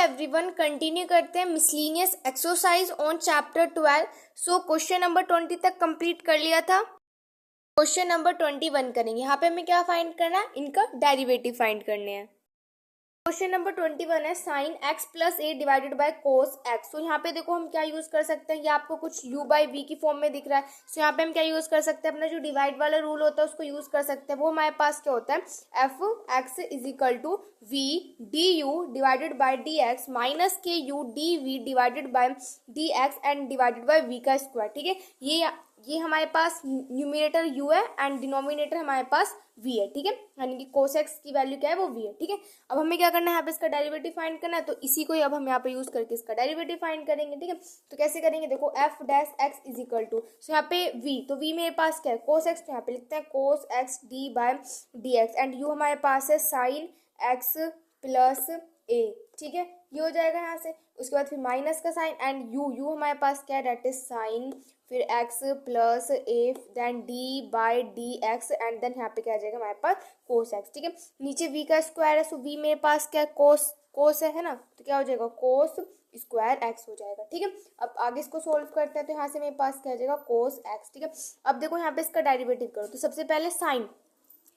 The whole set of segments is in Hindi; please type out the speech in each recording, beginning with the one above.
एवरीवन, कंटिन्यू करते हैं miscellaneous exercise on chapter 12। So question number 20 तक कंप्लीट कर लिया था। क्वेश्चन नंबर 21 करेंगे। यहाँ पे हमें क्या फाइंड करना है, इनका डेरिवेटिव फाइंड करने हैं। क्वेश्चन नंबर 21 है sine x plus A divided by cos x. तो यहाँ पे देखो हम क्या यूज कर सकते हैं, ये आपको कुछ u बाई वी की फॉर्म में दिख रहा है। सो यहाँ पे हम क्या यूज कर सकते हैं, अपना जो डिवाइड वाला रूल होता है उसको यूज कर सकते हैं। वो हमारे पास क्या होता है, F x is equal to V D you divided by D x minus के U D we divided by D x and divided by we का स्क्वायर। ठीक है, ये हमारे पास न्यूमिनेटर u है एंड डिनोमिनेटर हमारे पास v है। ठीक है, यानी कि cos x की वैल्यू क्या है, वो v है। ठीक है, अब हमें क्या करना है, यहाँ पे इसका डेरिवेटिव फाइंड करना है। तो इसी को ही अब हम यहाँ पे यूज करके इसका डेरिवेटिव फाइंड करेंगे। ठीक है, तो कैसे करेंगे, देखो f dash x is equal to, so यहाँ पे v, तो v मेरे पास क्या है, cos x, तो यहाँ पे लिखते हैं cos x d by d x and u हमारे पास है sin x प्लस a। ठीक है, ये हो जाएगा यहाँ से। उसके बाद फिर माइनस का साइन एंड u हमारे पास क्या है, डेट इज साइन फिर x plus a then d by D x and then यहाँ पे क्या आ जाएगा हमारे पास कोस x। ठीक है, नीचे v का स्क्वायर है, सो v मेरे पास क्या है, कोस है ना, तो क्या हो जाएगा कोस स्क्वायर x हो जाएगा। ठीक है, अब आगे इसको सोल्व करते हैं। तो यहाँ से मेरे पास क्या आ जाएगा कोस x। ठीक है, अब देखो यहाँ पे इसका डेरिवेटिव करो। तो सबसे पहले साइन,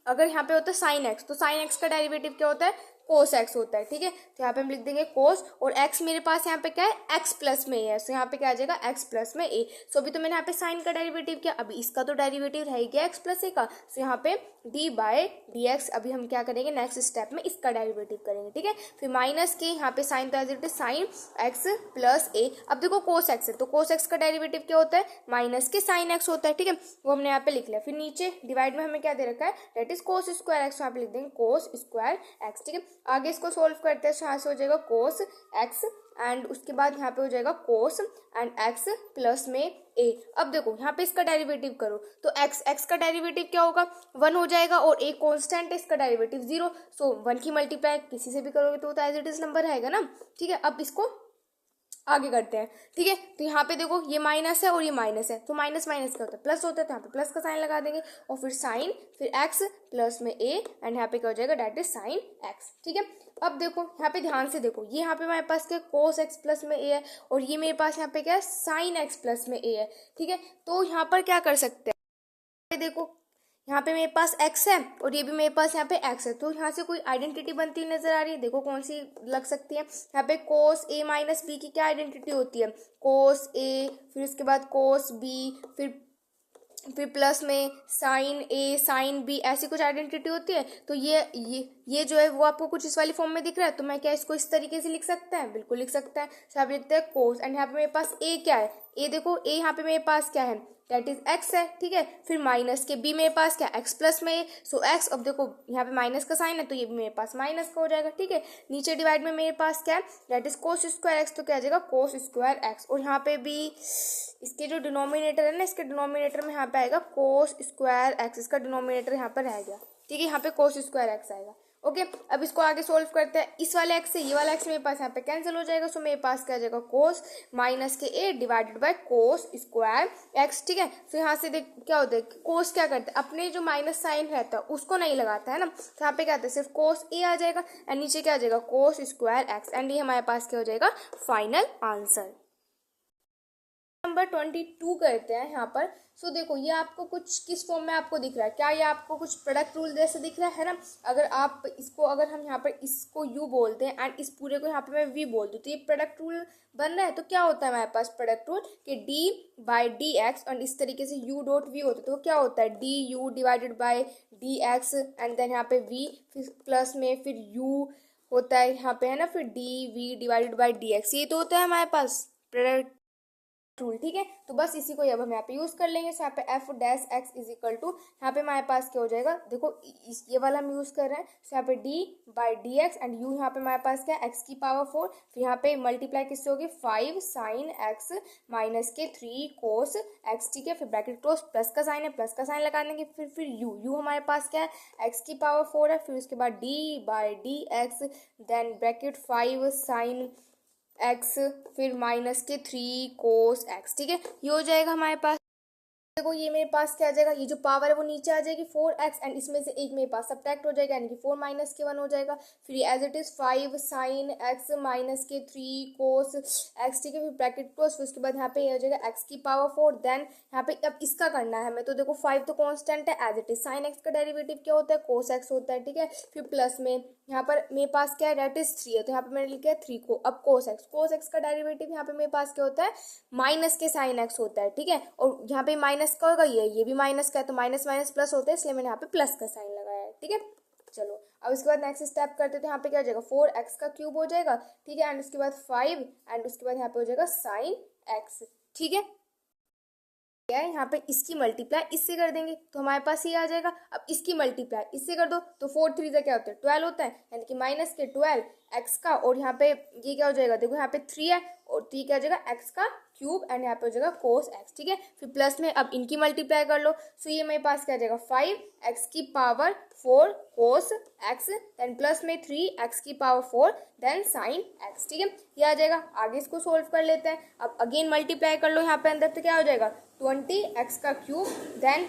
अगर यहाँ पे होता है साइन एक्स, तो साइन एक्स का डेरिवेटिव क्या होता है, कोस एक्स होता है। ठीक है, तो यहाँ पे हम लिख देंगे कोस, और एक्स मेरे पास यहाँ पे क्या है, एक्स प्लस में है, सो यहाँ पे क्या आ जाएगा एक्स प्लस में ए। सो अभी तो मैंने यहाँ पे साइन का डेरिवेटिव किया, अभी इसका तो डेरिवेटिव रह गया एक्स प्लस ए का, सो यहाँ पे डी बाय डी एक्स। अभी हम क्या करेंगे, नेक्स्ट स्टेप में इसका डेरिवेटिव करेंगे। ठीक है, फिर माइनस के यहाँ पे साइन तो एज साइन एक्स प्लस ए। अब देखो कोस एक्स है, तो कोस एक्स का डेरिवेटिव क्या होता है, माइनस के साइन एक्स होता है। ठीक है, वो हमने यहाँ पे लिख लिया। फिर नीचे डिवाइड में हमें क्या दे रखा है, that is cos square x, यहाँ पे लिख देंगे कोस स्क्वायर एक्स। ठीक है, आगे इसको सोल्व करते हैं। यहाँ से हो जाएगा कोस एक्स एंड उसके बाद यहाँ पे हो जाएगा कोस एंड एक्स प्लस में ए। अब देखो यहाँ पे इसका डेरिवेटिव करो, तो एक्स का डेरिवेटिव क्या होगा, 1 हो जाएगा, और ए कांस्टेंट है, इसका डेरिवेटिव 0। सो 1 की मल्टीप्लाई किसी से भी करोगे तो एज इट इज नंबर रहेगा ना। ठीक है, अब इसको आगे करते हैं। ठीक है, तो यहाँ पे देखो ये माइनस है और ये माइनस है, तो माइनस माइनस क्या होता है, प्लस होता है, तो यहाँ पे प्लस का साइन लगा देंगे और फिर साइन फिर एक्स प्लस में ए एंड यहाँ पे क्या हो जाएगा, डेट इज साइन एक्स। ठीक है, अब देखो यहाँ पे ध्यान से देखो, ये यहाँ पे हमारे पास क्या कोस एक्स प्लस में ए है, और ये मेरे पास यहाँ पे क्या है साइन एक्स प्लस में ए है। ठीक है, तो यहाँ पर क्या कर सकते हैं, देखो यहाँ पे मेरे पास x है और ये भी मेरे पास यहाँ पे x है, तो यहाँ से कोई आइडेंटिटी बनती हुई नजर आ रही है। देखो कौन सी लग सकती है, यहाँ पे कोस a माइनस बी की क्या आइडेंटिटी होती है, कोस a, फिर उसके बाद कोस b, फिर प्लस में साइन ए साइन बी, ऐसी कुछ आइडेंटिटी होती है। तो ये जो है वो आपको कुछ इस वाली फॉर्म में दिख रहा है, तो मैं क्या इसको इस तरीके से लिख सकता है, बिल्कुल लिख सकता है। तो आप लिखते हैं कोस एंड यहाँ पे मेरे पास ए क्या है, ए देखो ए यहाँ पे मेरे पास क्या है, डेट इज एक्स है। ठीक है, फिर माइनस के बी मेरे पास क्या एक्स प्लस में, सो एक्स। अब देखो यहाँ पे माइनस का साइन है, तो ये भी मेरे पास माइनस का हो जाएगा। ठीक है, नीचे डिवाइड में मेरे पास क्या है, that is cos square x, तो क्या आ जाएगा कोस स्क्वायर एक्स। और यहाँ पे भी इसके जो डिनोमिनेटर है ना, इसके डिनोमिनेटर में यहाँ पे आएगा कोस स्क्वायर एक्स, इसका डिनोमिनेटर यहाँ पर रह गया। ठीक है, यहाँ पे कोस स्क्वायर एक्स आएगा। ओके, अब इसको आगे सोल्व करते हैं। इस वाले एक्स से ये वाला एक्स मेरे पास यहाँ पे कैंसिल हो जाएगा, सो मेरे पास क्या आ जाएगा कोस माइनस के A divided by cos square x. ठीक है, फिर यहाँ से देख क्या होता है, कोस क्या करता है, अपने जो माइनस साइन रहता है उसको नहीं लगाता है ना, तो यहाँ पे क्या आता है सिर्फ कोस ए आ जाएगा एंड नीचे क्या आ जाएगा कोस स्क्वायर एक्स एंड ये हमारे पास क्या हो जाएगा फाइनल आंसर। नंबर 22 करते हैं यहाँ पर। सो देखो ये आपको कुछ किस फॉर्म में आपको दिख रहा है, क्या ये आपको कुछ प्रोडक्ट रूल जैसे दिख रहा है ना। अगर आप इसको, अगर हम यहाँ पर इसको u बोलते हैं एंड इस पूरे को यहाँ पे मैं v बोल दूँ, तो ये प्रोडक्ट रूल बन रहा है। तो क्या होता है हमारे पास प्रोडक्ट रूल कि d बाई डी एक्स और इस तरीके से u डॉट v होता है, तो क्या होता है d you divided by D x and then यहाँ पे v, फिर प्लस में फिर u होता है यहाँ पे है ना, फिर d we divided by D x, ये तो होता है हमारे पास प्रोडक्ट रूल। ठीक है, तो बस इसी को अब हम यहाँ पे यूज कर लेंगे। यहाँ पे f dash x is equal to, यहाँ पे हमारे पास क्या हो जाएगा, देखो ये वाला हम यूज कर रहे हैं, तो यहाँ पे D by D x and you यहाँ पे हमारे पास क्या एक्स की पावर 4, फिर यहाँ पे मल्टीप्लाई किससे होगी 5 साइन एक्स माइनस के 3 कोस एक्स। ठीक है, फिर ब्रैकेट क्लोज, प्लस का साइन है, प्लस का साइन लगा देंगे, फिर यू हमारे पास क्या है एक्स की पावर 4 है, फिर उसके बाद d by D x then bracket 5 sine x फिर माइनस के 3 कोस एक्स। ठीक है, ये हो जाएगा हमारे पास। देखो ये मेरे पास क्या आ जाएगा, ये जो पावर है वो नीचे आ जाएगी 4x एंड इसमें से एक मेरे पास सब्ट्रैक्ट हो जाएगा यानी कि 4 माइनस के 1 हो जाएगा। फिर as it is 5 sine x minus के 3 कोस x, ठीक है। फिर ब्रैकेट क्लोज, फिर उसके बाद यहाँ पे ये हो जाएगा x की पावर 4। देन यहाँ पे अब इसका करना है हमें, तो देखो 5 तो कांस्टेंट है as it is, sine x का डेरिवेटिव क्या होता है, कोस x होता है, ठीक है। फिर प्लस में यहाँ पर मेरे पास क्या है, डेट इज 3 है, तो यहाँ पे मैंने लिखा है 3 को। अब कोस x का डेरिवेटिव यहाँ पे मेरे पास क्या होता है, माइनस के साइन x होता है, ठीक है। और यहाँ पे माइनस का होगा, ये भी माइनस का है, तो माइनस माइनस प्लस होता है, इसलिए मैंने यहाँ पे प्लस का साइन लगाया है, ठीक है। चलो अब इसके बाद नेक्स्ट स्टेप करते तो यहाँ पे क्या हो जाएगा, 4x का क्यूब हो जाएगा, ठीक है। एंड उसके बाद 5 एंड उसके बाद यहाँ पे हो जाएगा साइन x, ठीक है। क्या है यहाँ पे इसकी मल्टीप्लाई इससे कर देंगे तो हमारे पास ये आ जाएगा। अब इसकी मल्टीप्लाई इससे कर दो तो 4 3 से क्या होता है 12 होता है, यानी कि माइनस के 12 x का, और यहाँ पे ये क्या हो जाएगा, देखो यहाँ पे 3 है और 3 क्या हो जाएगा x का क्यूब एंड यहाँ पे हो जाएगा कोस x, ठीक है। फिर प्लस में अब इनकी मल्टीप्लाई कर लो, सो ये मेरे पास क्या आ जाएगा 5x की पावर 4 कोस x, देन प्लस में 3x की पावर 4 देन साइन x, ठीक है। ये आ जाएगा। आगे इसको सोल्व कर लेते हैं। अब अगेन मल्टीप्लाई कर लो यहाँ पे अंदर, तो क्या हो जाएगा 20x का क्यूब देन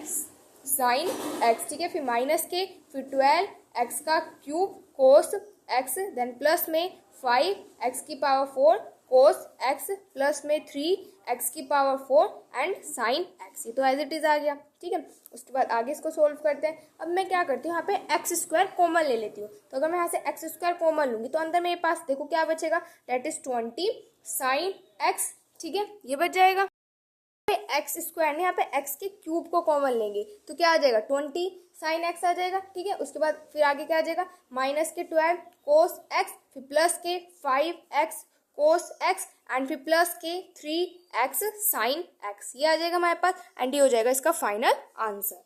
साइन x, ठीक है। फिर माइनस के फिर 12x का क्यूब कोस x, देन प्लस में 5x की पावर 4 कोस x प्लस में 3x की पावर 4 एंड साइन x, ये तो एज इट इज आ गया, ठीक है। उसके बाद आगे इसको सोल्व करते हैं। अब मैं क्या करती हूँ, यहाँ पे एक्स स्क्वायर कॉमन ले लेती हूँ, तो अगर मैं यहाँ से एक्स स्क्वायर कॉमन लूंगी तो अंदर मेरे पास देखो क्या बचेगा, डेट इज 20 साइन x, ठीक है, ये बच जाएगा। एक्स स्क्वायर ने यहाँ पे एक्स के क्यूब को कॉमन लेंगे तो क्या आ जाएगा 20 साइन एक्स आ जाएगा, ठीक है। उसके बाद फिर आगे क्या आ जाएगा, माइनस के 12 कोस एक्स, फिर प्लस के 5x कोस एक्स एंड फिर प्लस के 3x साइन एक्स, ये आ जाएगा हमारे पास एंड ये हो जाएगा इसका फाइनल आंसर।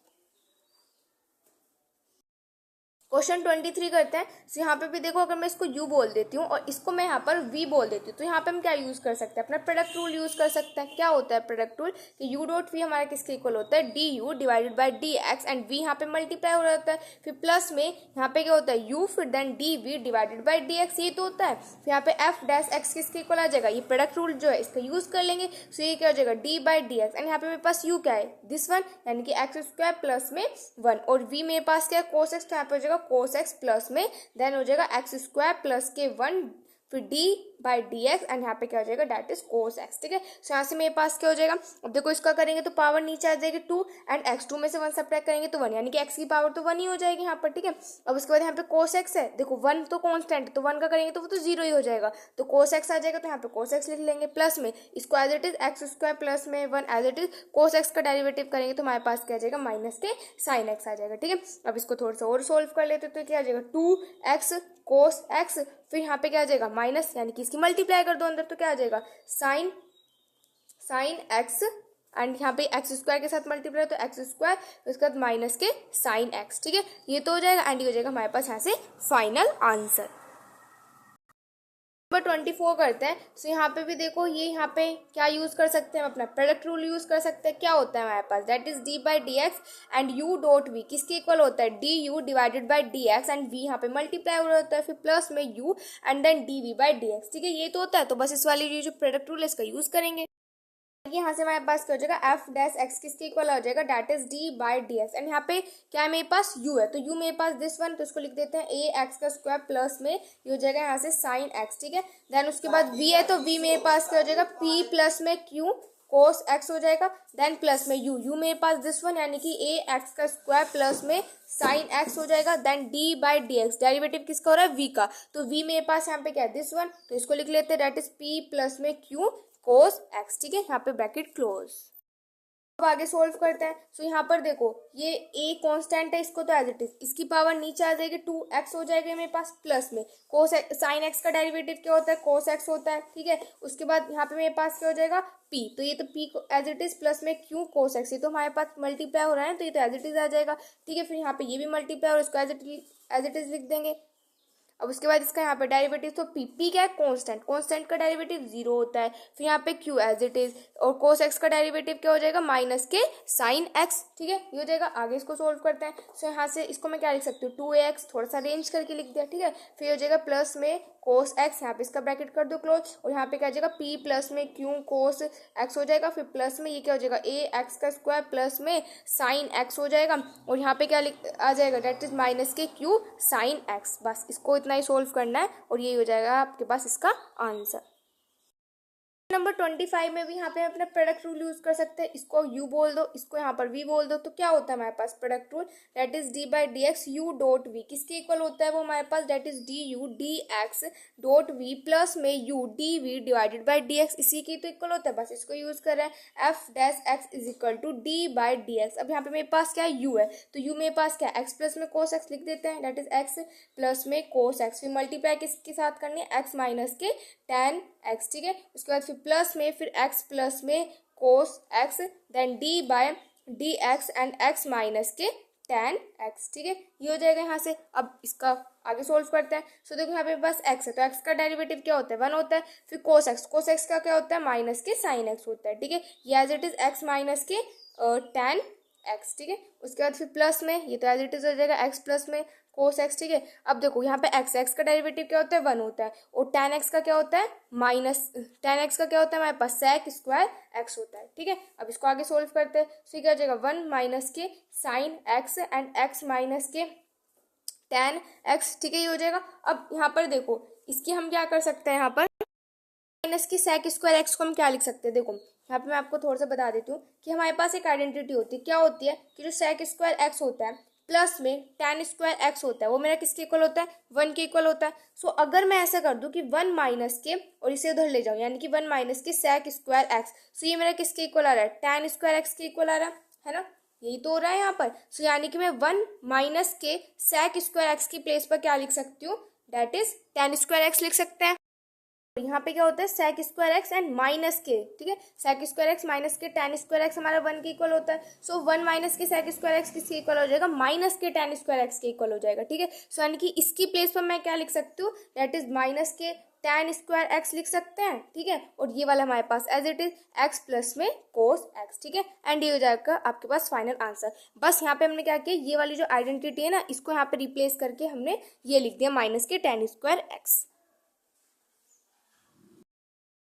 क्वेश्चन 23 करते हैं। तो यहाँ पे भी देखो, अगर मैं इसको u बोल देती हूँ और इसको मैं यहाँ पर v बोल देती हूँ तो यहाँ पे हम क्या यूज कर सकते हैं, अपना प्रोडक्ट रूल यूज कर सकते हैं। क्या होता है प्रोडक्ट रूल, कि u डॉट v हमारा किसके इक्वल होता है, du divided by dx and v यहाँ पे मल्टीप्लाई हो जाता है। फिर प्लस में यहाँ पे क्या होता है u फिर then dv divided by dx, ये तो होता है। फिर यहाँ पे f डैश x किसके इक्वल आ जाएगा, ये प्रोडक्ट रूल जो है इसका यूज कर लेंगे, तो ये क्या हो जाएगा d by D x and यहाँ पे मेरे पास u क्या है दिस वन, यानी कि एक्स स्क्वायर प्लस में 1, और v मेरे पास क्या है कोस x, तो यहाँ पे हो जाएगा कोस x प्लस में देन हो जाएगा एक्स स्क्वायर प्लस के 1 फिर d by D x and यहाँ पे क्या हो जाएगा डेट इज कोस x, ठीक है। सो यहाँ से मेरे पास क्या हो जाएगा, अब देखो इसका करेंगे तो पावर नीचे आ जाएगी 2 एंड x 2 में से 1 सब्ट्रैक्ट करेंगे तो 1, यानी कि x की पावर तो 1 ही हो जाएगी यहाँ पर, ठीक है। अब उसके बाद यहाँ पे कोस x है, देखो 1 तो कांस्टेंट है तो 1 का करेंगे तो वो तो 0 ही हो जाएगा, तो कोस x आ जाएगा, तो यहाँ पे कोस x लिख लेंगे। प्लस में इसको as it is x square plus में 1 as it is cos x का डेरिवेटिव करेंगे तो हमारे पास क्या आ जाएगा माइनस के साइन x आ जाएगा, ठीक है। अब इसको थोड़ा सा और सोल्व कर लेते तो क्या आ जाएगा 2x कोस x, फिर यहाँ पे क्या आ जाएगा माइनस, यानी कि इसकी मल्टीप्लाई कर दो अंदर तो क्या आ जाएगा साइन x एंड यहाँ पे एक्स स्क्वायर के साथ मल्टीप्लाई तो एक्स स्क्वायर, उसके बाद माइनस के साइन x, ठीक है। ये तो हो जाएगा एंड ये हो जाएगा हमारे पास यहाँ से फाइनल आंसर। नंबर 24 करते हैं। सो यहाँ पे भी देखो, ये यहाँ पे क्या यूज कर सकते हैं, हम अपना प्रोडक्ट रूल यूज कर सकते हैं। क्या होता है हमारे पास, that is d by D x and u dot v किसके इक्वल होता है du divided by D x and v यहाँ पे मल्टीप्लाई हो जाता है फिर प्लस में u and then dv by D x, ठीक है। ये तो होता है, तो बस इस वाली जो प्रोडक्ट रूल है इसका यूज करेंगे। यहाँ से हमारे पास क्या हो जाएगा f डैश x किसके इक्वल हो जाएगा that is d by D x and यहाँ पे क्या है मेरे पास u है, तो u मेरे पास दिस वन, तो इसको लिख देते हैं a x का स्क्वायर प्लस में ये हो जाएगा यहाँ से साइन x, ठीक है। देन उसके बाद v है तो v मेरे पास क्या हो जाएगा p प्लस में q कोस x हो जाएगा, देन प्लस में u मेरे पास दिस वन, यानी कि a x का स्क्वायर प्लस में साइन x हो जाएगा, then d by D x derivative किसका हो रहा है v का, तो v मेरे पास यहाँ पे क्या है दिस वन, तो इसको लिख लेते हैं डेट इज p प्लस में q कोस x, ठीक है। यहाँ पे ब्रैकेट क्लोज। अब आगे सोल्व करते हैं। सो यहाँ पर देखो ये a कांस्टेंट है, इसको तो एज इट इज, इसकी पावर नीचे आ जाएगी 2x हो जाएगा मेरे पास प्लस में कोस साइन x का डेरिवेटिव क्या होता है कोस x होता है, ठीक है। उसके बाद यहाँ पे मेरे पास क्या हो जाएगा p, तो ये तो p as it is plus में q कोस x, ये तो हमारे पास मल्टीप्लाई हो रहा है तो ये तो एज इट इज आ जाएगा, ठीक है। फिर यहाँ पे ये भी मल्टीप्लाई और इसको एज इट इज लिख देंगे। अब उसके बाद इसका यहाँ पे डेरिवेटिव, तो पी क्या है, कांस्टेंट, कांस्टेंट का डेरिवेटिव 0 होता है। फिर यहाँ पे क्यू एज इट इज, और कोस एक्स का डेरिवेटिव क्या हो जाएगा, माइनस के साइन एक्स, ठीक है, ये हो जाएगा। आगे इसको सोल्व करते हैं। सो यहाँ से इसको मैं क्या लिख सकती हूँ, 2ax, थोड़ा सा अरेंज करके लिख दिया, ठीक है। फिर हो जाएगा प्लस में कोस एक्स, यहाँ पे इसका ब्रैकेट कर दो क्लोज, और यहाँ पे क्या हो जाएगा, p प्लस में क्यू कोस एक्स हो जाएगा। फिर प्लस में ये क्या हो जाएगा, a एक्स का स्क्वायर प्लस में साइन एक्स हो जाएगा, और यहाँ पे क्या आ जाएगा, डेट इज माइनस के क्यू साइन एक्स। बस इसको इतना ही सोल्व करना है और ये हो जाएगा आपके पास इसका आंसर। नंबर 25 में भी यहाँ पे अपना प्रोडक्ट रूल यूज कर सकते हैं। इसको u बोल दो, इसको यहाँ पर v बोल दो, तो क्या होता है हमारे पास product rule, that is d by D X U dot v, किसके इक्वल होता है वो हमारे पास, that is D U D X dot v plus में u D we divided by D X, इसी की तो इक्वल होता है। बस इसको यूज कर रहे हैं, f dash x is equal to d by D x. अब यहाँ पे मेरे पास क्या है, u है, तो u मेरे पास क्या है, x प्लस में कोस एक्स लिख देते हैं, दैट इज x प्लस में कोस एक्स। फिर मल्टीप्लाई किसके साथ करनी है, x माइनस के tan x, ठीक है। उसके बाद फिर प्लस में फिर x प्लस में cos x, then d by d x and x minus के tan x, ठीक है, ये हो जाएगा यहाँ से। अब इसका आगे सोल्व करते हैं। सो देखो यहाँ पे बस x है, तो x का डेरिवेटिव क्या होता है, 1 होता है। फिर कोस x का क्या होता है, माइनस के साइन x होता है, ठीक है। ये as it is x minus के tan x, ठीक है। उसके बाद फिर प्लस में ये तो एज इट इज हो जाएगा x प्लस में कोस एक्स, ठीक है। अब देखो यहाँ पे x का डेरिवेटिव क्या होता है, 1 होता है, और tan x का क्या होता है, tan x का क्या होता है हमारे पास, sec स्क्वायर x होता है, ठीक है। अब इसको आगे सोल्व करते हैं। तो क्या हो जाएगा, 1 माइनस के sine x and x minus के tan x, ठीक है, ये हो जाएगा। अब यहाँ पर देखो इसकी हम क्या कर सकते हैं, यहाँ पर माइनस की sec स्क्वायर एक्स को हम क्या लिख सकते हैं, देखो यहाँ पे मैं आपको थोड़ा सा बता देती हूँ कि हमारे पास एक आइडेंटिटी होती है, क्या होती है कि जो sec स्क्वायर एक्स होता है प्लस में tan स्क्वायर एक्स होता है, वो मेरा किसके इक्वल होता है, 1 के इक्वल होता है। सो अगर मैं ऐसा कर दूं कि 1 माइनस के और इसे उधर ले जाऊं, यानी कि 1 माइनस के sec स्क्वायर एक्स, सो ये मेरा किसके इक्वल आ रहा है, tan स्क्वायर एक्स के इक्वल आ रहा है ना, यही तो हो रहा है यहाँ पर। सो यानी कि मैं 1 माइनस के sec स्क्वायर एक्स की प्लेस पर क्या लिख सकती हूँ, that is tan square x लिख सकते हैं। यहाँ पे क्या होता है, sec square x and minus के, ठीक है, sec स्क्वायर एक्स माइनस के tan स्क्वायर एक्स हमारा 1 के इक्वल होता है। सो 1 माइनस के sec स्क्वायर एक्स किसके इक्वल हो जाएगा, माइनस के tan स्क्वायर एक्स के इक्वल हो जाएगा, ठीक है। सो यानी कि इसकी प्लेस पर मैं क्या लिख सकती हूँ, दैट इज माइनस के tan स्क्वायर एक्स लिख सकते हैं, ठीक है। और ये वाला हमारे पास as it is x plus में कोस एक्स, ठीक है। एंड ये हो जाएगा आपके पास फाइनल आंसर। बस यहाँ पे हमने क्या किया, ये वाली जो आइडेंटिटी है ना, इसको यहाँ पे रिप्लेस करके हमने ये लिख दिया माइनस के tan स्क्वायर एक्स।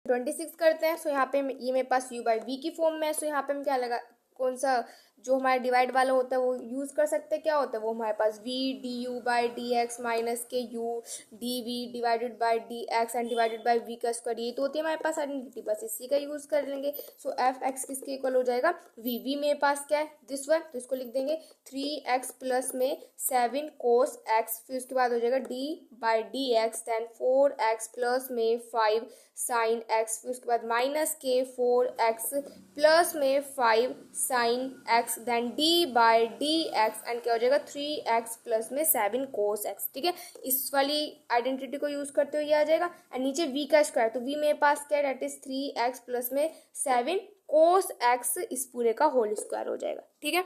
26 करते हैं। सो यहाँ पे ये मेरे पास u बाई वी की फॉर्म में है। सो यहाँ पे हम क्या लगा, कौन सा जो हमारा डिवाइड वाला होता है वो यूज़ कर सकते हैं, क्या होता है वो हमारे पास v d u by D x minus के u D we divided by D x and divided by v का स्क्वायर, ये तो होती है हमारे पास आइडेंटिटी, बस इसी का यूज़ कर लेंगे। सो एफ एक्स किसके इक्वल हो जाएगा, v मेरे पास क्या है, दिस वन, तो इसको लिख देंगे 3x प्लस में 7 कोस एक्स, फिर उसके बाद हो जाएगा d by D x, then 4x plus में 5 साइन एक्स, फिर उसके बाद माइनस के 4x प्लस में 5 sine x, then d by D x and क्या हो जाएगा 3x प्लस में 7 कोस एक्स, ठीक है। इस वाली आइडेंटिटी को यूज करते हुए ये आ जाएगा। एंड नीचे v का स्क्वायर, तो v मेरे पास क्या है, डेट इज 3x प्लस में 7 कोस एक्स इस पूरे का होल स्क्वायर हो जाएगा, ठीक है।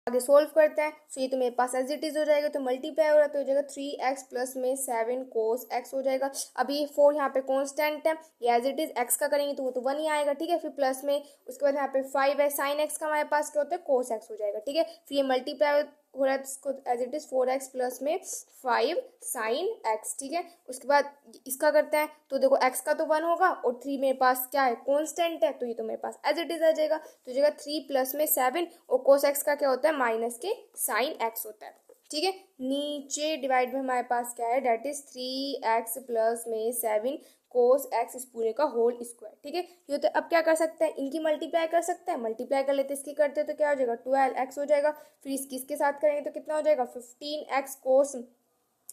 आगे सोल्व करते हैं। सो ये तो मेरे पास एज इट इज हो जाएगा, तो मल्टीप्लाई हो रहा है तो हो जाएगा 3x प्लस में 7 कोस x हो जाएगा। अभी 4 यहाँ पे कांस्टेंट है, ये एज इट इज x का करेंगे तो वो तो 1 ही आएगा, ठीक है। फिर प्लस में उसके बाद यहाँ पे 5 है, साइन x का हमारे पास क्या होता है, कोस x हो जाएगा, ठीक है। फिर ये मल्टीप्लाई हो रहा है इसको as it is 4x plus में 5 साइन x, ठीक है। उसके बाद इसका करते हैं, तो देखो x का तो 1 होगा और 3 मेरे पास क्या है, कांस्टेंट है, तो ये तो मेरे पास एज इट इज आ जाएगा, तो हो जाएगा 3 प्लस में 7 और कोस x का क्या होता है, माइनस के साइन x होता है, ठीक है। नीचे डिवाइड में हमारे पास क्या है, डेट इज 3x प्लस में 7 कोस एक्स इस पूरे का होल स्क्वायर, ठीक है। ये तो अब क्या कर सकते हैं, इनकी मल्टीप्लाई कर सकते हैं, मल्टीप्लाई कर लेते हैं, इसकी करते हैं तो क्या हो जाएगा 12x हो जाएगा। फिर इसके साथ करेंगे तो कितना हो जाएगा 15x कोस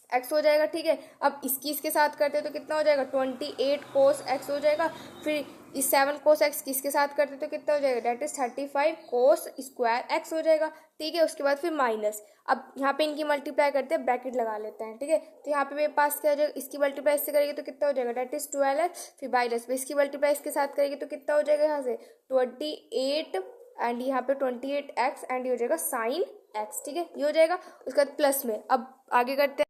एक्स हो जाएगा, ठीक है। अब इसके साथ करते हैं तो कितना हो जाएगा 28 कोस एक्स हो जाएगा। फिर इस 7 कोस एक्स किसके साथ करते हैं तो कितना हो जाएगा, that is 35 cos square x हो जाएगा, ठीक है। उसके बाद फिर माइनस, अब यहाँ पे इनकी मल्टीप्लाई करते हैं, ब्रैकेट लगा लेते हैं, ठीक है। तो यहाँ पे मेरे पास क्या हो जाएगा, इसकी मल्टीप्लाई इससे करेंगे तो कितना हो जाएगा, डेट इज 12x। फिर माइनस में इसकी मल्टीप्लाई इसके साथ करेंगे तो कितना हो जाएगा, यहाँ से 28 एंड यहाँ पे 28x एंड ये हो जाएगा साइन एक्स, ठीक है, ये हो जाएगा। उसके बाद प्लस में अब आगे करते हैं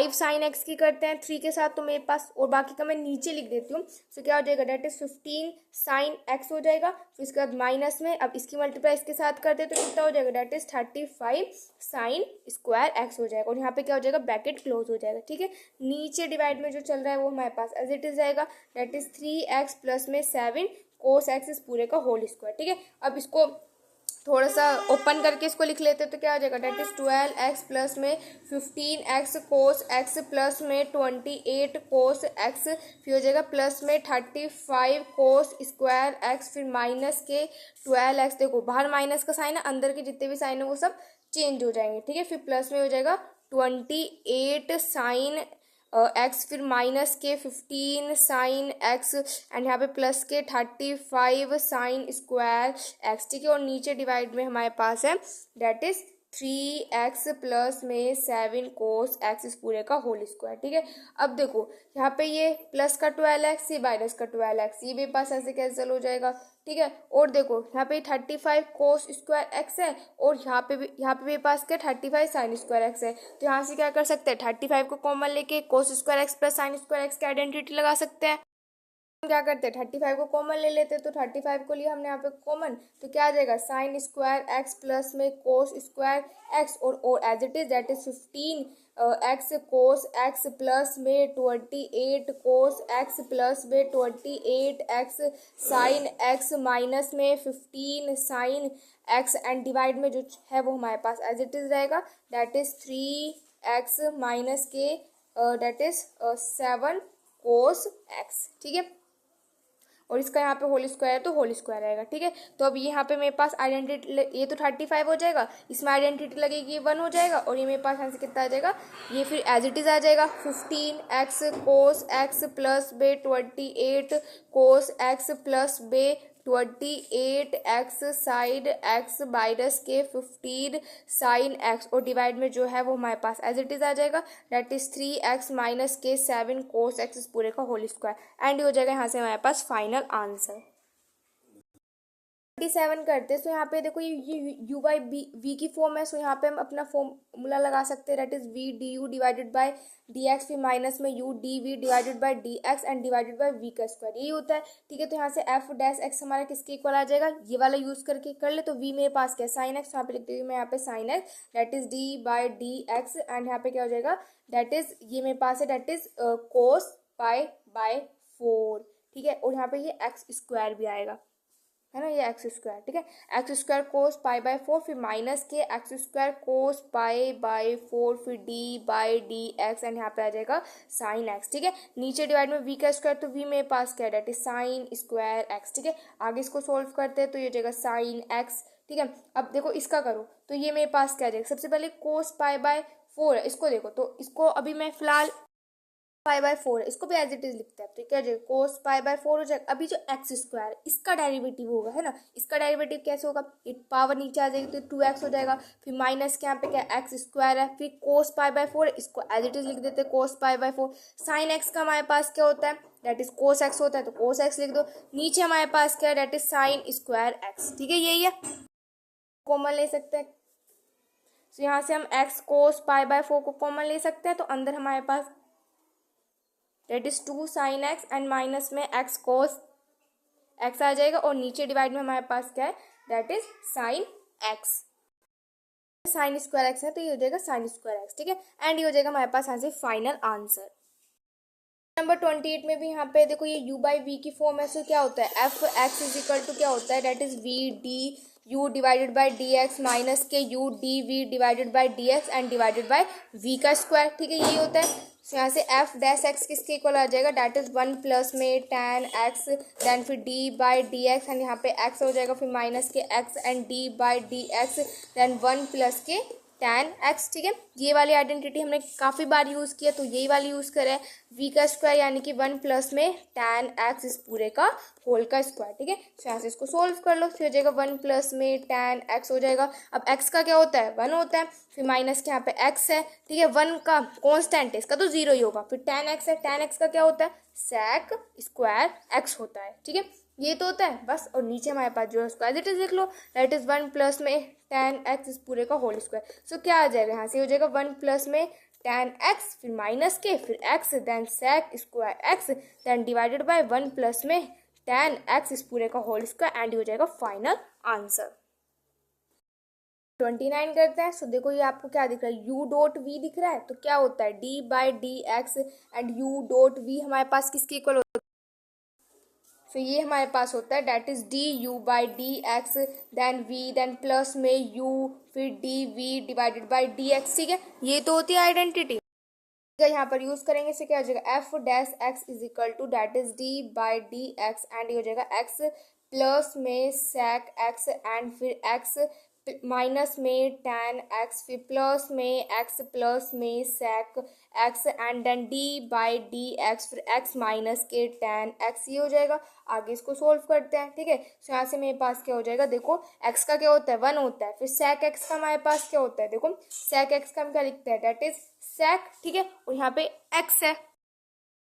5 साइन एक्स की करते हैं 3 के साथ, तो मेरे पास, और बाकी का मैं नीचे लिख देती हूँ। सो क्या हो जाएगा, डेट इज 15 साइन एक्स हो जाएगा। फिर इसके बाद माइनस में अब इसकी मल्टीप्लाई इसके साथ करते हैं तो कितना हो जाएगा, that is 35 sine square x हो जाएगा। और यहाँ पे क्या हो जाएगा, ब्रैकेट क्लोज हो जाएगा। ठीक है, नीचे डिवाइड में जो चल रहा है वो हमारे पास एज इट इज जाएगा, डेट इज 3x प्लस में 7 कोस एक्स इस पूरे का होल स्क्वायर। ठीक है, अब इसको थोड़ा सा ओपन करके इसको लिख लेते हैं तो क्या हो जाएगा, डेट इज 12x प्लस में 15x कोस एक्स प्लस में 28 कोस एक्स, फिर हो जाएगा प्लस में 35 कोस स्क्वायर एक्स, फिर माइनस के 12x। देखो बाहर माइनस का साइन है, अंदर के जितने भी साइन है वो सब चेंज हो जाएंगे। ठीक है, फिर प्लस में हो जाएगा 28 साइन एक्स, फिर माइनस के 15 साइन एक्स, एंड यहाँ पे प्लस के 35 साइन स्क्वायर एक्स। ठीक है, और नीचे डिवाइड में हमारे पास है डेट इज 3x प्लस में 7 कोस एक्स इस पूरे का होल स्क्वायर। ठीक है, अब देखो यहाँ पे ये प्लस का 12x, ये माइनस का 12x, ये मेरे पास ऐसे कैंसिल हो जाएगा। ठीक है, और देखो यहाँ पे 35 कोस स्क्वायर एक्स है, और यहाँ पे मेरे पास क्या 35 साइन स्क्वायर एक्स है। तो यहाँ से क्या कर सकते हैं, 35 को कॉमन लेके कोस square x plus sign square x की आइडेंटिटी लगा सकते हैं। हम क्या करते हैं, 35 को कॉमन ले लेते हैं, तो 35 को लिया हमने यहाँ पे कॉमन, तो क्या आ जाएगा, साइन स्क्वायर एक्स प्लस में कोस स्क्वायर एक्स, और as it is that is 15 x cos x plus में 28 कोस एक्स प्लस में 28 एक्स साइन एक्स माइनस में 15 साइन एक्स, एंड डिवाइड में जो है वो हमारे पास एज इट इज रहेगा, दैट इज 3x माइनस के दैट इज 7 कोस एक्स। ठीक है, और इसका यहाँ पे होल स्क्वायर है तो होल स्क्वायर रहेगा। ठीक है, तो अब यहाँ पे मेरे पास आइडेंटिटी, ये तो 35 हो जाएगा, इसमें आइडेंटिटी लगेगी, ये 1 हो जाएगा, और ये मेरे पास यहाँ से कितना आ जाएगा, ये फिर एज इट इज आ जाएगा 15x कोस एक्स प्लस बे 28 कोस एक्स प्लस बे 28x साइड एक्स माइनस के 15 साइन एक्स, और डिवाइड में जो है वो हमारे पास एज इट इज आ जाएगा, दैट इज 3x माइनस के 7 कोस एक्स पूरे का होल स्क्वायर, एंड हो जाएगा यहाँ से हमारे पास फाइनल आंसर। 27 करते हैं। सो यहाँ पे देखो ये यू बाई वी की फॉर्म है, सो यहाँ पे हम अपना फॉर्मूला लगा सकते हैं, that is v D you divided by d x, फिर माइनस में u D we divided by d x and divided by v का स्क्वायर, यही होता है। ठीक है, तो यहाँ से एफ डैश एक्स हमारा किसके इक्वल आ जाएगा, ये वाला यूज करके कर ले, तो वी मेरे पास क्या है, साइन एक्स, यहाँ पे लिख देती हूँ मैं यहाँ पे sine x, that is d by d x, and यहाँ पे क्या हो जाएगा, दैट इज ये मेरे पास है, that is cos pi by 4। ठीक है, और यहाँ पे ये एक्स स्क्वायर भी आएगा, है ना, ये एक्स स्क्वायर। ठीक है, x square cos pi by 4, फिर माइनस के x square cos pi by 4, फिर d by d x, and यहाँ पे आ जाएगा साइन एक्स। ठीक है, नीचे डिवाइड में वी का स्क्वायर, तो वी मेरे पास क्या है, that is sine square x. ठीक है, आगे इसको सोल्व करते हैं तो ये हो जाएगा साइन एक्स। ठीक है, अब देखो इसका करो तो ये मेरे पास क्या आ जाएगा, सबसे पहले कोस पाई बाय 4 है, इसको देखो, तो इसको अभी मैं फिलहाल पाई बाय 4 है, इसको भी एज इट इज लिखते हैं, तो क्या जाएगा, कोस पाई बाय 4 हो जाएगा। अभी जो एक्स स्क्वायर इसका डेरिवेटिव होगा, है ना, इसका डेरिवेटिव कैसे होगा, पावर नीचे आ जाएगी तो 2x हो जाएगा, फिर माइनस के यहाँ पे क्या एक्स स्क्वायर है, फिर कोस पाई बाय 4 इसको एज इट इज लिख देते हैं कोस पाई बाय 4। साइन एक्स का हमारे पास क्या होता है, दैट इज कोस एक्स होता है, तो कोस एक्स लिख दो, नीचे हमारे पास क्या है, that is sine square x. ठीक है, यही है, कॉमन ले सकते हैं, तो यहाँ से हम एक्स कोस पाई बाय 4 को कॉमन ले सकते हैं, तो अंदर हमारे पास that is 2 sine x and minus में एक्स कोस एक्स आ जाएगा, और नीचे डिवाइड में हमारे पास क्या है, that is sine x, sine square x है तो ये हो जाएगा साइन स्क्वायर एक्स। ठीक है, एंड ये हो जाएगा हमारे पास यहाँ से फाइनल आंसर। नंबर 28 में भी यहाँ पे देखो ये u बाई वी की फॉर्म है, सो क्या होता है, F x is equal to क्या होता है, that is v D you divided by D x minus के U D we divided by D x and divided by we का स्क्वायर। ठीक है, यही होता है, तो यहाँ से एफ डैश एक्स किसके इक्वल आ जाएगा, डैट इज 1 प्लस में tan एक्स, देन फिर d by D x, and यहाँ पे एक्स हो जाएगा, फिर माइनस के x and d by D x, then 1 plus के tan एक्स। ठीक है, ये वाली आइडेंटिटी हमने काफ़ी बार यूज़ किया, तो यही वाली यूज़ करें, वी का स्क्वायर यानी कि 1 प्लस में tan एक्स इस पूरे का होल का स्क्वायर। ठीक है, तो यहाँ से इसको सोल्व कर लो, फिर हो जाएगा 1 प्लस में tan एक्स हो जाएगा। अब x का क्या होता है, 1 होता है, फिर माइनस के यहाँ पे x है। ठीक है, 1 का कॉन्स्टेंट है, इसका तो 0 ही होगा, फिर tan एक्स है, tan एक्स का क्या होता है, sec स्क्वायर x होता है। ठीक है, ये तो होता है बस, और नीचे हमारे पास जो है उसको एज इट इज लिख लो, दैट इज 1 प्लस में tan एक्स इस पूरे का होल स्क्वायर। सो क्या आ जाएगा, यहाँ से हो जाएगा 1 प्लस में tan x फिर माइनस के फिर x then sec square x then divided by 1 plus में tan x इस पूरे का होल स्क्वायर एंड हो जाएगा फाइनल आंसर। 29 करते हैं। सो देखो ये आपको क्या दिख रहा है, u डॉट v दिख रहा है, तो क्या होता है d by D x and u dot v हमारे पास किसके इक्वल होता है, तो ये हमारे पास होता है that is D u by D x then v then plus में u फिर d we divided by D x. ठीक है, ये तो होती है आइडेंटिटी, यहाँ पर यूज करेंगे से क्या हो जाएगा f dash x is equal to that is d by D x and ये हो जाएगा एक्स प्लस में sec एक्स एंड फिर एक्स माइनस में tan x फिर प्लस में x प्लस में sec x and then d by D x फिर x माइनस के tan x ये हो जाएगा। आगे इसको सोल्व करते हैं। ठीक है, तो यहाँ से मेरे पास क्या हो जाएगा, देखो x का क्या होता है 1 होता है, फिर sec x का हमारे पास क्या होता है, देखो sec x का हम क्या लिखते हैं डेट इज sec। ठीक है, और यहाँ पे x है,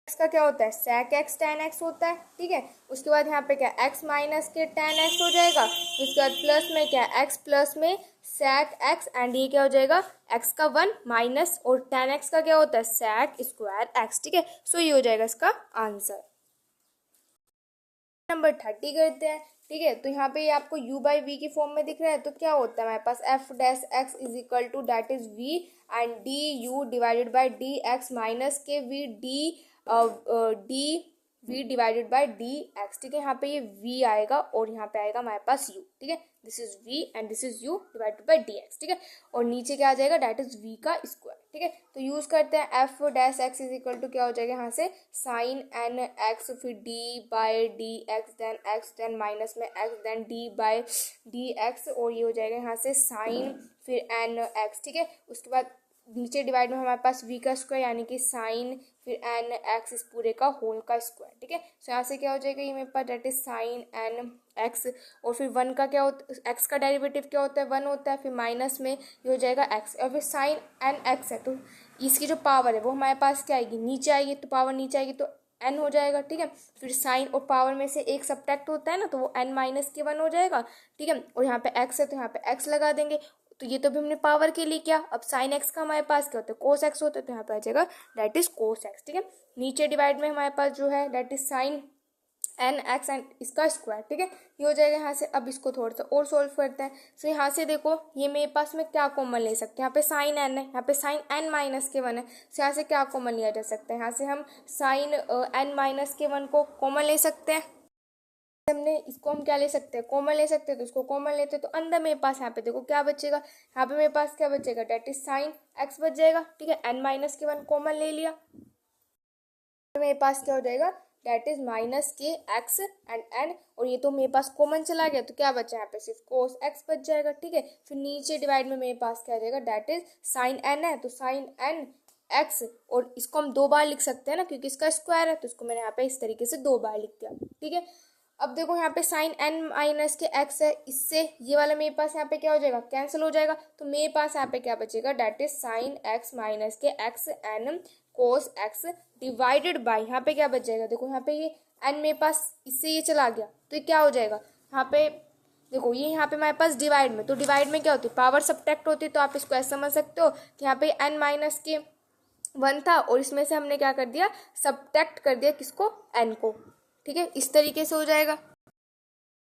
x का क्या होता है sec x tan x होता है। ठीक है, उसके बाद यहाँ पे क्या x माइनस के tan x हो जाएगा, उसके बाद प्लस में क्या x प्लस में sec x एंड ये क्या हो जाएगा x का 1 माइनस और tan x का क्या होता है sec स्क्वायर x। ठीक है, सो ये हो जाएगा इसका आंसर। नंबर 30 करते हैं। ठीक है, तो यहाँ पे ये आपको u बाई वी की फॉर्म में दिख रहा है, तो क्या होता है हमारे पास f dash x is equal to that is v and d you divided by D x minus के v d v divided by D x. ठीक है, यहाँ पे ये v आएगा और यहाँ पे आएगा हमारे पास u। ठीक है, this is v and this is u divided by D x. ठीक है, और नीचे क्या आ जाएगा डेट इज v का स्क्वायर। ठीक है, तो यूज करते हैं f dash x is equal to क्या हो जाएगा यहाँ से साइन एन एक्स फिर d by D x then minus में x then d by D x और ये हो जाएगा यहाँ से साइन फिर एन एक्स। ठीक है, उसके बाद नीचे डिवाइड में हमारे पास v का स्क्वायर यानी कि साइन फिर एन एक्स इस पूरे का होल का स्क्वायर। ठीक है, तो यहाँ से क्या हो जाएगा ये मेरे पास that is sine n x और फिर 1 का क्या होता है एक्स का डेरिवेटिव क्या होता है 1 होता है, फिर माइनस में ये हो जाएगा एक्स और फिर साइन एन एक्स है, तो इसकी जो पावर है वो हमारे पास क्या आएगी नीचे आएगी, तो पावर नीचे आएगी तो n हो जाएगा। ठीक है, फिर साइन और पावर में से एक सब्ट्रैक्ट होता है ना, तो वो n माइनस के 1 हो जाएगा। ठीक है, और यहाँ पे x है तो यहाँ पे x लगा देंगे, तो ये तो भी हमने पावर के लिए किया। अब साइन एक्स का हमारे पास क्या होता है कोस एक्स होता है, तो यहाँ पे आ जाएगा डेट इज कोस एक्स। ठीक है, नीचे डिवाइड में हमारे पास जो है that is sine n x and इसका स्क्वायर। ठीक है, ये हो जाएगा यहाँ से। अब इसको थोड़ा सा और सोल्व करते हैं। तो यहाँ से देखो ये मेरे पास में क्या कॉमन ले सकते हैं, यहाँ पे साइन एन है, यहाँ पे साइन एन माइनस के 1 है, तो यहाँ से क्या कॉमन लिया जा सकता है, यहाँ से हम साइन एन माइनस के 1 को कॉमन ले सकते हैं। हमने इसको हम क्या ले सकते हैं कॉमन ले सकते हैं, तो इसको कॉमन लेते हैं तो अंदर मेरे पास यहाँ पे देखो क्या बचेगा, यहाँ पे मेरे पास क्या बचेगा डेट इज साइन एक्स बच जाएगा। ठीक है, एन माइनस के 1 कॉमन ले लिया, तो मेरे पास क्या हो जाएगा डेट इज माइनस के एक्स एंड एन और ये तो मेरे पास कॉमन चला गया, तो क्या बचा यहाँ पे सिर्फ कोस एक्स बच जाएगा। ठीक है, फिर नीचे डिवाइड में मेरे पास क्या आ जाएगा डेट इज साइन एन है, तो साइन एन एक्स और इसको हम 2 बार लिख सकते हैं ना क्योंकि इसका स्क्वायर है, तो इसको मैंने यहाँ पे इस तरीके से 2 बार लिख दिया। ठीक है, अब देखो यहाँ पे साइन एन माइनस के एक्स है, इससे ये वाला मेरे पास यहाँ पे क्या हो जाएगा कैंसिल हो जाएगा, तो मेरे पास यहाँ पे क्या बचेगा that is sine x minus के x n cos x divided by यहाँ पे क्या बच जाएगा, देखो यहाँ पे ये एन मेरे पास इससे ये चला गया तो ये क्या हो जाएगा यहाँ पे देखो ये यहाँ पे हमारे पास डिवाइड में, तो डिवाइड में क्या होती है पावर सब्ट्रैक्ट होती है, तो आप इसको ऐसे समझ सकते हो कि यहाँ पे एन माइनस के 1 था और इसमें से हमने क्या कर दिया सब्ट्रैक्ट कर दिया किसको एन को। ठीक है, इस तरीके से हो जाएगा।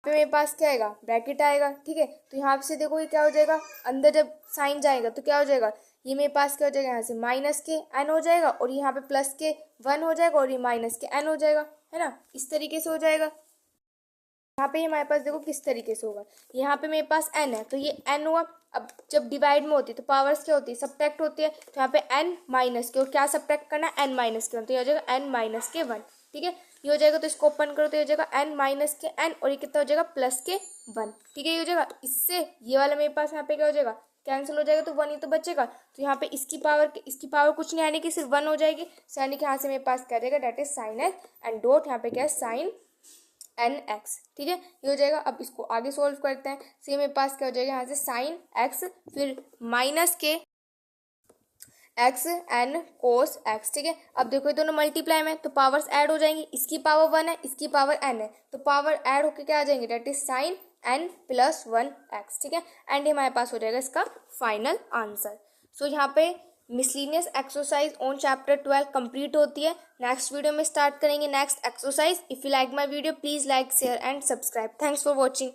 पे मेरे पास क्या आएगा ब्रैकेट आएगा। ठीक है, तो यहाँ से देखो ये क्या हो जाएगा अंदर जब साइन जाएगा तो क्या हो जाएगा ये मेरे पास क्या हो जाएगा यहाँ से माइनस के एन हो जाएगा और यहाँ पे प्लस के 1 हो जाएगा और ये माइनस के एन हो जाएगा, है ना, इस तरीके से हो जाएगा। यहाँ पे हमारे पास देखो किस तरीके से होगा, यहाँ पे मेरे पास एन है तो ये एन हुआ। अब जब डिवाइड में होती है तो पावर्स क्या होती है सब्ट्रैक्ट होती है, तो यहाँ पे एन माइनस के और क्या सब्ट्रैक्ट करना है एन माइनस के 1, तो ये हो जाएगा एन माइनस के 1। ठीक है, ये हो जाएगा तो इसको ओपन करो तो ये हो जाएगा एन माइनस के एन और ये कितना हो जाएगा प्लस के 1। ठीक है, ये हो जाएगा। इससे ये वाला मेरे पास यहाँ पे क्या हो जाएगा कैंसिल हो जाएगा तो 1 ही तो बचेगा, तो यहाँ पे इसकी पावर कुछ नहीं आने की सिर्फ 1 हो जाएगी, यानी कि यहाँ से मेरे पास क्या जाएगा that is sine x and dot यहाँ पे क्या है साइन एन एक्स। ठीक है, ये हो जाएगा। अब इसको आगे सोल्व करते हैं, तो मेरे पास क्या हो जाएगा यहाँ से साइन एक्स फिर माइनस के एक्स एन कोस एक्स। ठीक है, अब देखो ये दोनों मल्टीप्लाई में तो पावर्स ऐड हो जाएंगी, इसकी पावर 1 है इसकी पावर n है, तो पावर ऐड होकर क्या आ जाएंगे that is sine n plus 1 एक्स। ठीक है, एंड हमारे पास हो जाएगा इसका फाइनल आंसर। सो यहाँ पे miscellaneous exercise on chapter 12 complete होती है। नेक्स्ट वीडियो में स्टार्ट करेंगे next exercise. If you like my video please like share and subscribe. Thanks for watching.